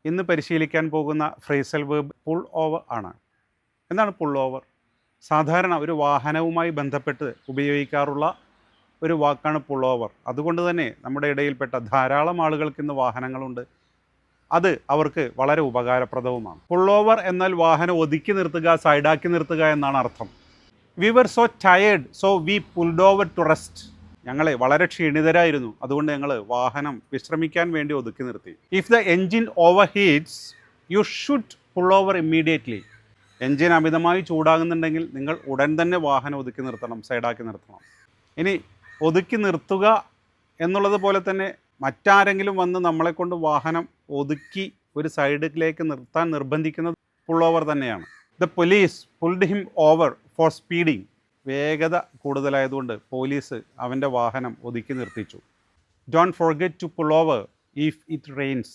ഇന്ന് പരിശീലിക്കാൻ പോകുന്ന ഫ്രേസൽ വേർബ് പുൾ ഓവർ ആണ്. എന്താണ് പുൾ ഓവർ? സാധാരണ ഒരു വാഹനവുമായി ബന്ധപ്പെട്ട് ഉപയോഗിക്കാറുള്ള ഒരു വാക്കാണ് പുൾ ഓവർ. അതുകൊണ്ട് തന്നെ നമ്മുടെ ഇടയിൽപ്പെട്ട ധാരാളം ആളുകൾക്ക് ഇന്ന് വാഹനങ്ങളുണ്ട്. അത് അവർക്ക് വളരെ ഉപകാരപ്രദവുമാണ്. പുൾ ഓവർ എന്നാൽ വാഹനം ഒതുക്കി നിർത്തുക, സൈഡാക്കി നിർത്തുക എന്നാണ് അർത്ഥം. We were so tired so we pulled over to rest. ഞങ്ങൾ വളരെ ക്ഷീണിതരായിരുന്നു, അതുകൊണ്ട് ഞങ്ങൾ വാഹനം വിശ്രമിക്കാൻ വേണ്ടി ഒതുക്കി നിർത്തി. If the engine over heats you should pull over immediately. Engine അമിതമായി ചൂടാകുന്നുണ്ടെങ്കിൽ നിങ്ങൾ ഉടൻ തന്നെ വാഹനം ഒതുക്കി നിർത്തണം, സൈഡാക്കി നിർത്തണം. ഇനി ഒതുക്കി നിർത്തുക എന്നുള്ളത് പോലെ തന്നെ മറ്റാരെങ്കിലും വന്ന് നമ്മളെക്കൊണ്ട് വാഹനം ഒതുക്കി ഒരു സൈഡിലേക്ക് നിർത്താൻ നിർബന്ധിക്കുന്നത് പുൾ ഓവർ തന്നെയാണ്. The police pulled him over for speeding. വേഗത കൂടുതലായതുകൊണ്ട് പോലീസ് അവൻ്റെ വാഹനം ഒതുക്കി നിർത്തിച്ചു. Don't forget to pull over if it rains.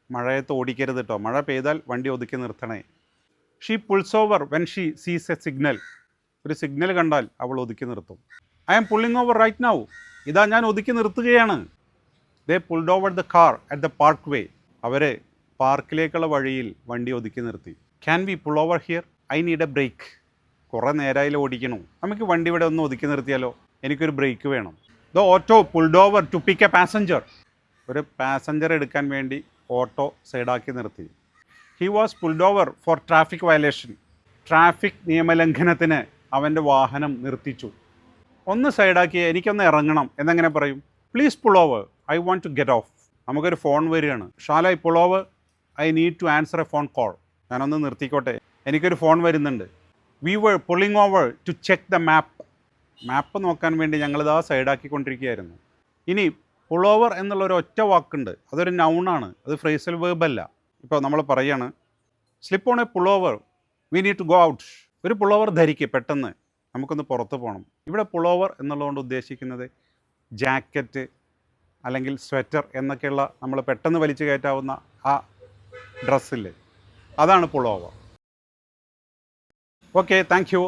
മഴയത്ത് ഓടിക്കരുത് കേട്ടോ, മഴ പെയ്താൽ വണ്ടി ഒതുക്കി നിർത്തണേ. She pulls over when she sees a signal. ഒരു സിഗ്നൽ കണ്ടാൽ അവൾ ഒതുക്കി നിർത്തും. I am pulling over right now. ഇതാ ഞാൻ ഒതുക്കി നിർത്തുകയാണ്. They pulled over the car at the park വേ. അവർ പാർക്കിലേക്കുള്ള വഴിയിൽ വണ്ടി ഒതുക്കി നിർത്തി. Can we pull over here? I need a break. കുറേ നേരമായാലും ഓടിക്കണു, നമുക്ക് വണ്ടി ഇവിടെ ഒന്ന് ഒതുക്കി നിർത്തിയാലോ, എനിക്കൊരു ബ്രേക്ക് വേണം. The auto pulled over to pick a passenger. ഒരു പാസഞ്ചർ എടുക്കാൻ വേണ്ടി ഓട്ടോ സൈഡാക്കി നിർത്തി. He was pulled over for traffic violation. Traffic നിയമലംഘനത്തിന് അവൻ്റെ വാഹനം നിർത്തിച്ചു. ഒന്ന് സൈഡാക്കി എനിക്കൊന്ന് ഇറങ്ങണം എന്നെങ്ങനെ പറയും? Please pull over, I want to get off. നമുക്കൊരു ഫോൺ വരികയാണ്. Shall I pull over? I need to answer a phone call. ഞാനൊന്ന് നിർത്തിക്കോട്ടെ, എനിക്കൊരു ഫോൺ വരുന്നുണ്ട്. We were pulling over to check the map. Map നോക്കാൻ വേണ്ടി ഞങ്ങളിതാ സൈഡാക്കിക്കൊണ്ടിരിക്കുകയായിരുന്നു. ഇനി പുൾ ഓവർ എന്നുള്ളൊരു ഒറ്റ വാക്കുണ്ട്, അതൊരു നൗണാണ്, അത് ഫ്രേസൽ വേർബ് അല്ല. ഇപ്പോൾ നമ്മൾ പറയാണ് slip on a pullover, we need to go out. ഒരു പുൾ ഓവർ ധരിക്കുക, പെട്ടെന്ന് നമുക്കൊന്ന് പുറത്ത് പോകണം. ഇവിടെ പുൾ ഓവർ എന്നുള്ളതുകൊണ്ട് ഉദ്ദേശിക്കുന്നത് ജാക്കറ്റ് അല്ലെങ്കിൽ സ്വെറ്റർ എന്നൊക്കെയുള്ള നമ്മൾ പെട്ടെന്ന് വലിച്ചു കയറ്റാവുന്ന ആ ഡ്രസ്സില്ലേ, അതാണ് pull over. Okay, thank you.